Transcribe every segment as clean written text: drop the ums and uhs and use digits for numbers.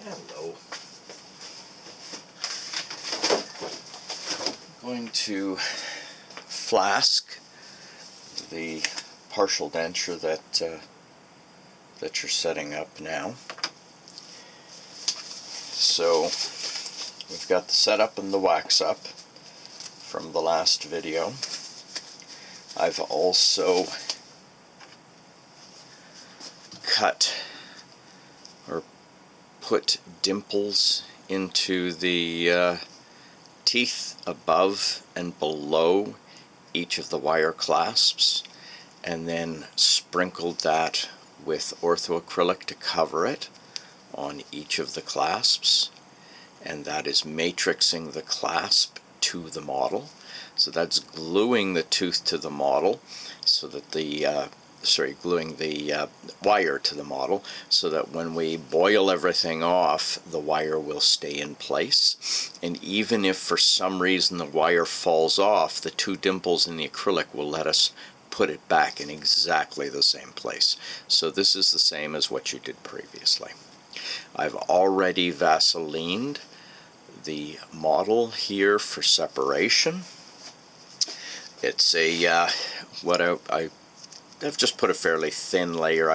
Hello. I'm going to flask the partial denture that you're setting up now. So we've got the setup and the wax up from the last video. I've also cut or put dimples into the teeth above and below each of the wire clasps, and then sprinkled that with orthoacrylic to cover it on each of the clasps, and that is matrixing the clasp to the model. So that's gluing the tooth to the model so that the gluing the wire to the model so that when we boil everything off, the wire will stay in place. And even if for some reason the wire falls off, the two dimples in the acrylic will let us put it back in exactly the same place. So this is the same as what you did previously. I've already Vaselined the model here for separation. It's a I've just put a fairly thin layer.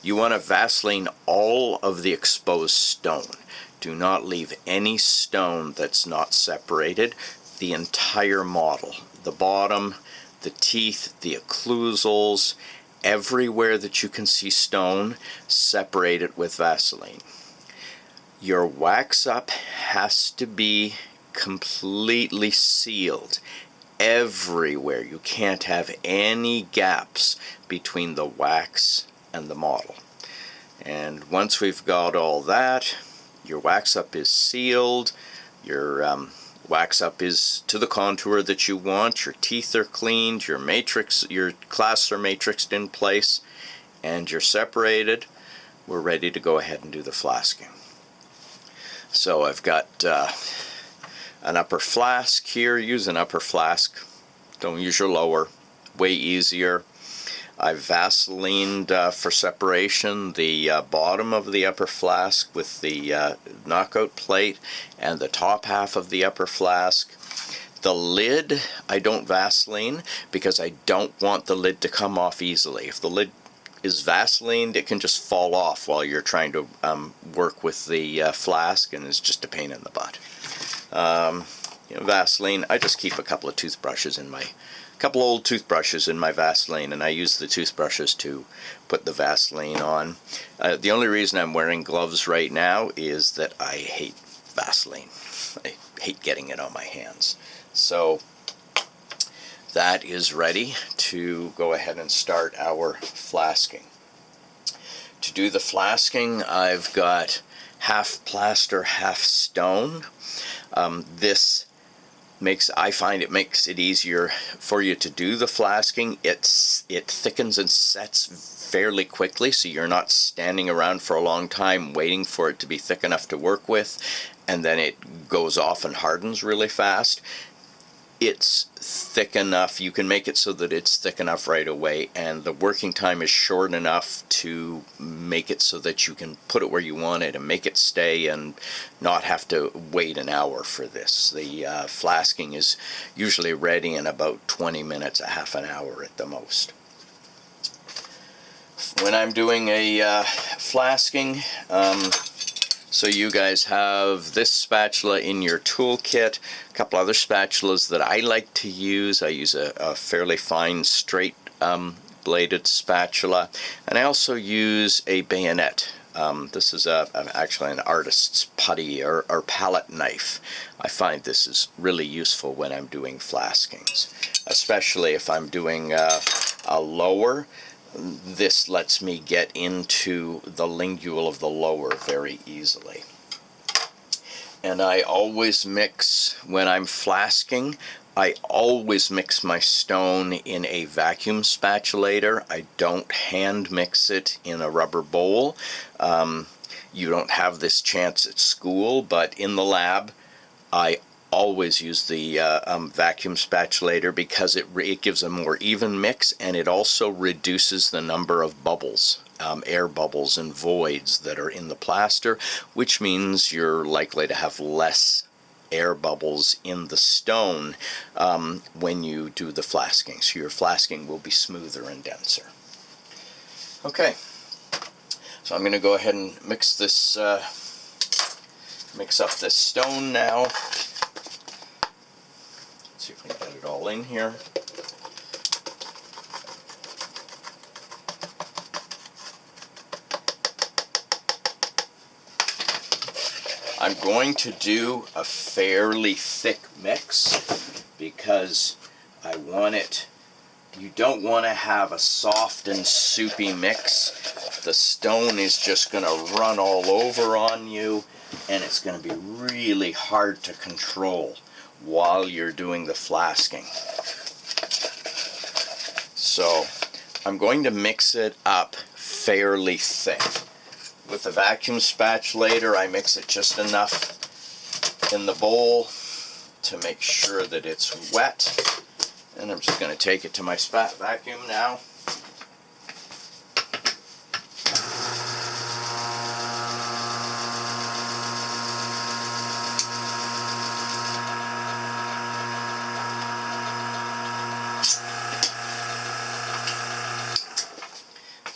You want to Vaseline all of the exposed stone. Do not leave any stone that's not separated. The entire model, the bottom, the teeth, the occlusals, everywhere that you can see stone, separate it with Vaseline. Your wax up has to be completely sealed everywhere. You can't have any gaps between the wax and the model. And once we've got all that, your wax up is sealed, your wax up is to the contour that you want, your teeth are cleaned, your clasps are matrixed in place, and you're separated. We're ready to go ahead and do the flasking. So I've got an upper flask here. Use an upper flask. Don't use your lower. Way easier. I've Vaselined for separation the bottom of the upper flask with the knockout plate and the top half of the upper flask. The lid I don't Vaseline because I don't want the lid to come off easily. If the lid is Vaselined, it can just fall off while you're trying to work with the flask, and it's just a pain in the butt. Vaseline, I just keep a couple of old toothbrushes in my Vaseline, and I use the toothbrushes to put the Vaseline on. The only reason I'm wearing gloves right now is that I hate Vaseline. I hate getting it on my hands. So that is ready to go ahead and start our flasking. To do the flasking, I've got half plaster, half stone. I find it makes it easier for you to do the flasking. It thickens and sets fairly quickly, so you're not standing around for a long time waiting for it to be thick enough to work with, and then it goes off and hardens really fast. It's thick enough, you can make it so that it's thick enough right away, and the working time is short enough to make it so that you can put it where you want it and make it stay and not have to wait an hour for this. The flasking is usually ready in about 20 minutes, a half an hour at the most. When I'm doing a flasking, so you guys have this spatula in your toolkit, a couple other spatulas that I like to use. I use a fairly fine straight bladed spatula, and I also use a bayonet. This is actually an artist's putty or palette knife. I find this is really useful when I'm doing flaskings, especially if I'm doing a lower. This lets me get into the lingual of the lower very easily. And I always mix, when I'm flasking, I always mix my stone in a vacuum spatulator. I don't hand mix it in a rubber bowl. You don't have this chance at school, but in the lab, I always use the vacuum spatulator because it gives a more even mix, and it also reduces the number of bubbles air bubbles and voids that are in the plaster, which means you're likely to have less air bubbles in the stone when you do the flasking. So your flasking will be smoother and denser. Okay, so I'm going to go ahead and mix this, mix up this stone now. Let's see if we can get it all in here. I'm going to do a fairly thick mix because I want it, you don't want to have a soft and soupy mix. The stone is just going to run all over on you, and it's going to be really hard to control while you're doing the flasking. So I'm going to mix it up fairly thick. With the vacuum spatulator, I mix it just enough in the bowl to make sure that it's wet. And I'm just going to take it to my vacuum now.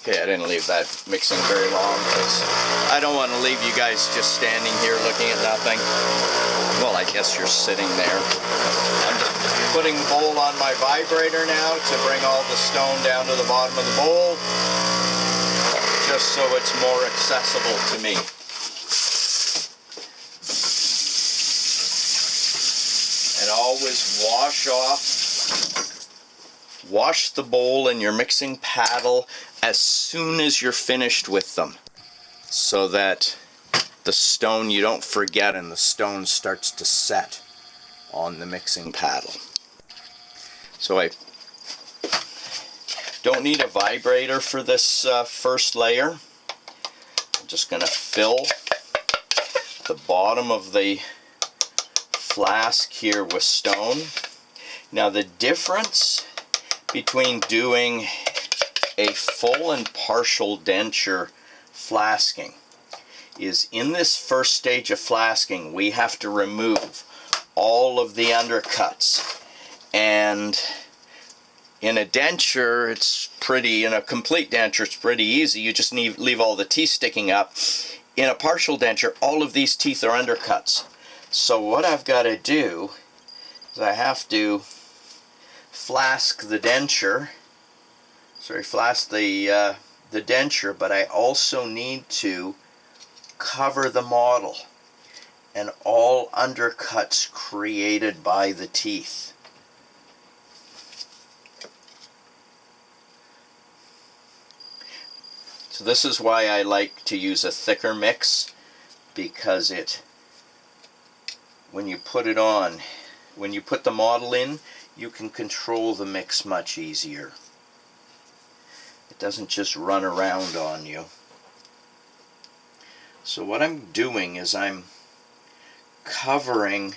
Okay, I didn't leave that mixing very long because I don't want to leave you guys just standing here looking at nothing. Well, I guess you're sitting there. I'm just putting the bowl on my vibrator now to bring all the stone down to the bottom of the bowl, just so it's more accessible to me. And always wash the bowl and your mixing paddle as soon as you're finished with them, so that the stone, you don't forget, and the stone starts to set on the mixing paddle. So I don't need a vibrator for this first layer. I'm just going to fill the bottom of the flask here with stone. Now the difference between doing a full and partial denture flasking is, in this first stage of flasking, we have to remove all of the undercuts. And in a denture, it's pretty, in a complete denture, it's pretty easy. You just leave all the teeth sticking up. In a partial denture, all of these teeth are undercuts. So what I've got to do is I have to flask the denture. Flask the denture, but I also need to cover the model and all undercuts created by the teeth. So this is why I like to use a thicker mix, because when you put it on, when you put the model in, you can control the mix much easier. It doesn't just run around on you. So what I'm doing is I'm covering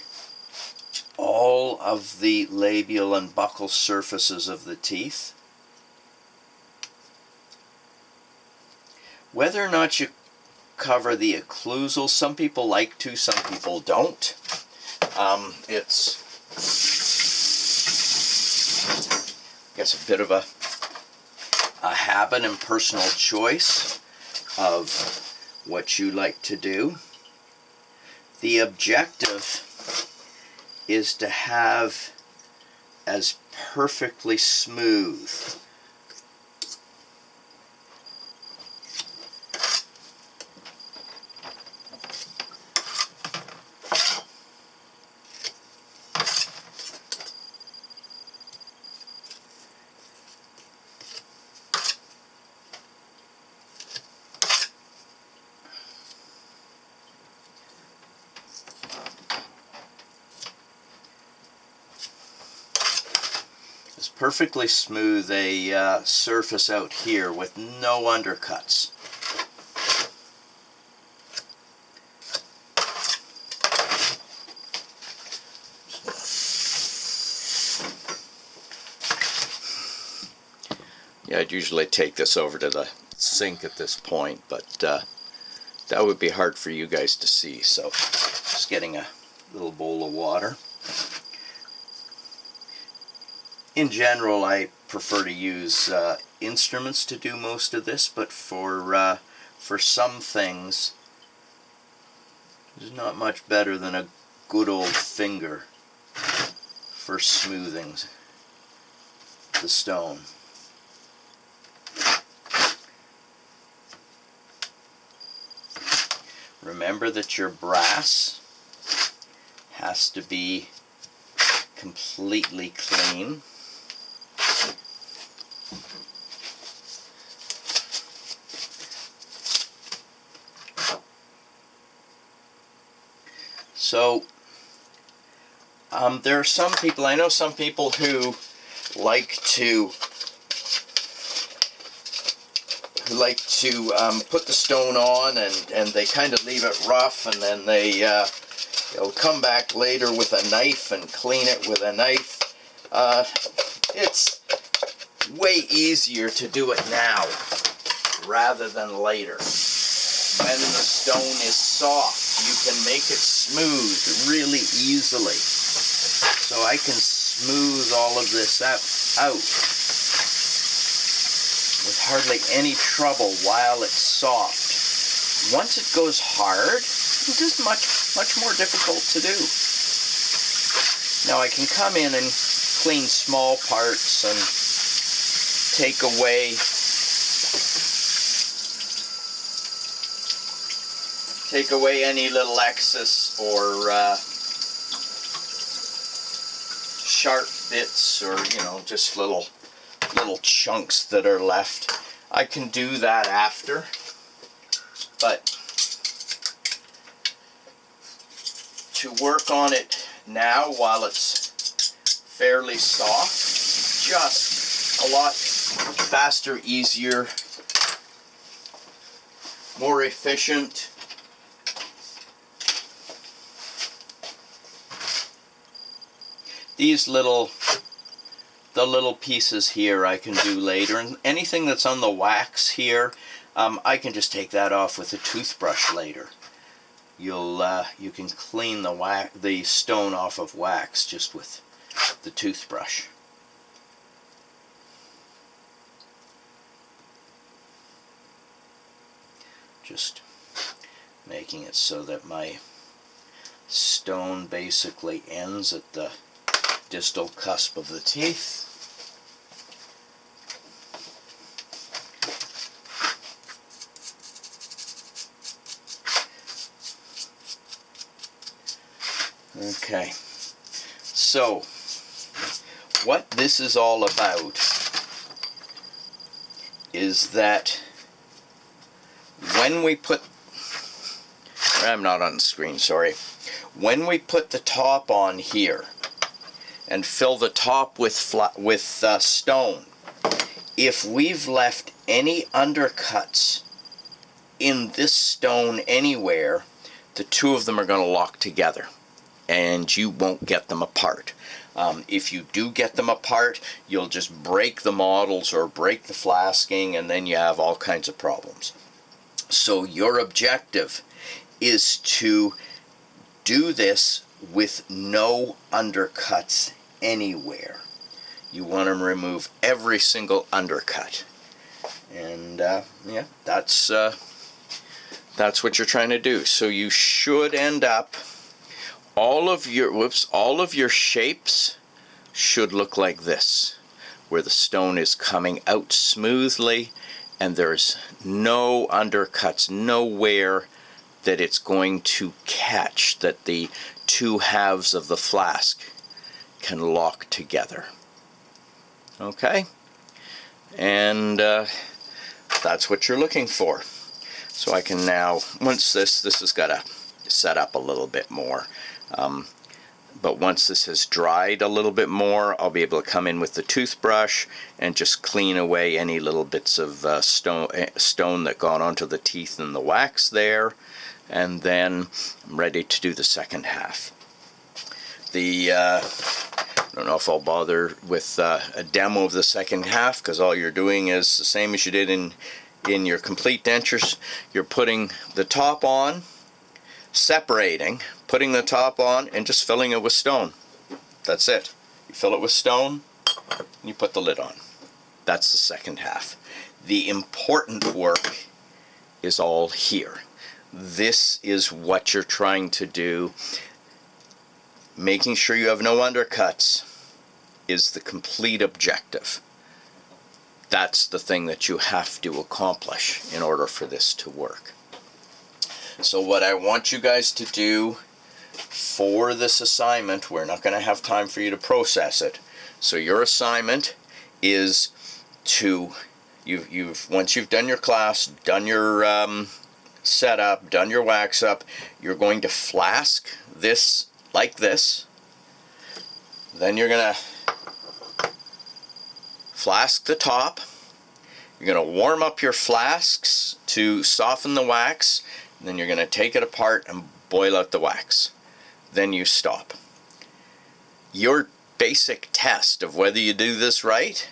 all of the labial and buccal surfaces of the teeth. Whether or not you cover the occlusal, some people like to, some people don't. It's, I guess, a bit of a habit and personal choice of what you like to do. The objective is to have as perfectly smooth perfectly smooth a surface out here with no undercuts. Yeah, I'd usually take this over to the sink at this point, but that would be hard for you guys to see. So just getting a little bowl of water. In general, I prefer to use instruments to do most of this, but for some things, there's not much better than a good old finger for smoothing the stone. Remember that your brass has to be completely clean. So there are some people, I know some people who like to put the stone on and they kind of leave it rough, and then they'll come back later with a knife and clean it with a knife. It's way easier to do it now rather than later. When the stone is soft, you can make it smooth really easily. So I can smooth all of this out with hardly any trouble while it's soft. Once it goes hard, it is much more difficult to do. Now I can come in and clean small parts and take away any little excess or sharp bits, or just little chunks that are left. I can do that after, but to work on it now while it's fairly soft, just a lot faster, easier, more efficient. These little pieces here I can do later, and anything that's on the wax here, I can just take that off with a toothbrush later. You can clean the stone off of wax just with the toothbrush. Just making it so that my stone basically ends at the distal cusp of the teeth. Okay, so what this is all about is that when we put, I'm not on the screen, sorry, when we put the top on here and fill the top with stone, if we've left any undercuts in this stone anywhere, the two of them are going to lock together and you won't get them apart. If you do get them apart, you'll just break the models or break the flasking, and then you have all kinds of problems. So your objective is to do this with no undercuts anywhere. You want to remove every single undercut, and yeah, that's what you're trying to do. So you should end up, all of your shapes should look like this, where the stone is coming out smoothly and there's no undercuts, nowhere that it's going to catch, that the two halves of the flask can lock together. Okay? And that's what you're looking for. So I can now, once this has got to set up a little bit more, but once this has dried a little bit more, I'll be able to come in with the toothbrush and just clean away any little bits of stone that got onto the teeth and the wax there, and then I'm ready to do the second half. I don't know if I'll bother with a demo of the second half, because all you're doing is the same as you did in your complete dentures, you're putting the top on, separating, putting the top on, and just filling it with stone. That's it. You fill it with stone, and you put the lid on. That's the second half. The important work is all here. This is what you're trying to do. Making sure you have no undercuts is the complete objective. That's the thing that you have to accomplish in order for this to work. So what I want you guys to do for this assignment, we're not going to have time for you to process it. So your assignment is to, once you've done your class, done your setup, done your wax up, you're going to flask this like this. Then you're going to flask the top. You're going to warm up your flasks to soften the wax. And then you're going to take it apart and boil out the wax. Then you stop. Your basic test of whether you do this right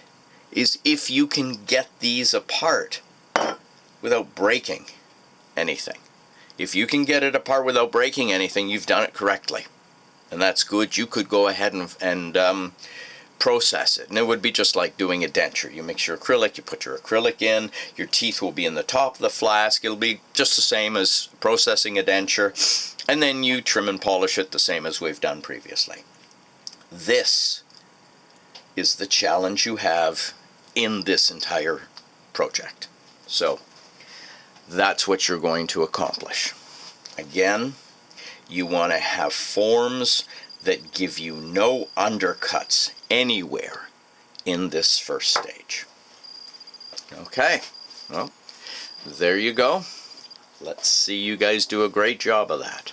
is if you can get these apart without breaking anything. If you can get it apart without breaking anything, you've done it correctly. And that's good. You could go ahead and process it. And it would be just like doing a denture. You mix your acrylic, you put your acrylic in, your teeth will be in the top of the flask. It'll be just the same as processing a denture. And then you trim and polish it the same as we've done previously. This is the challenge you have in this entire project. So that's what you're going to accomplish. Again, you want to have forms that give you no undercuts anywhere in this first stage. Okay, well, there you go. Let's see you guys do a great job of that.